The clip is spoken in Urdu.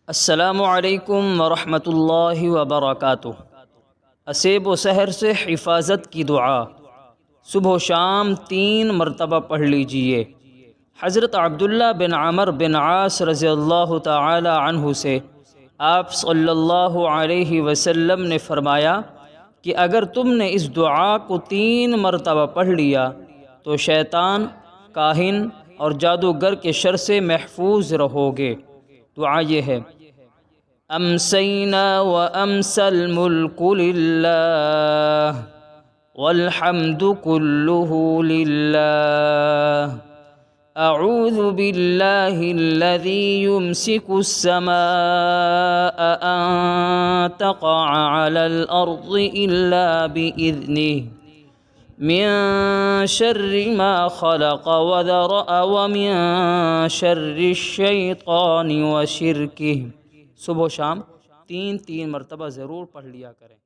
السلام علیکم ورحمۃ اللہ وبرکاتہ۔ اسیب و سحر سے حفاظت کی دعا صبح و شام 3 مرتبہ پڑھ لیجئے۔ حضرت عبداللہ بن عمر بن عاص رضی اللہ تعالی عنہ سے آپ صلی اللہ علیہ وسلم نے فرمایا کہ اگر تم نے اس دعا کو 3 مرتبہ پڑھ لیا تو شیطان، کاہن اور جادوگر کے شر سے محفوظ رہو گے۔ دعا یہ ہے: امسینا وامسی الملک للہ والحمد کلہ للہ اعوذ باللہ الذی یمسک السماء ان تقع علی الارض الا باذنہ من شر ما خلق وذرأ ومن شر الشیطان وشرکہ۔ صبح و شام 3 مرتبہ ضرور پڑھ لیا کریں۔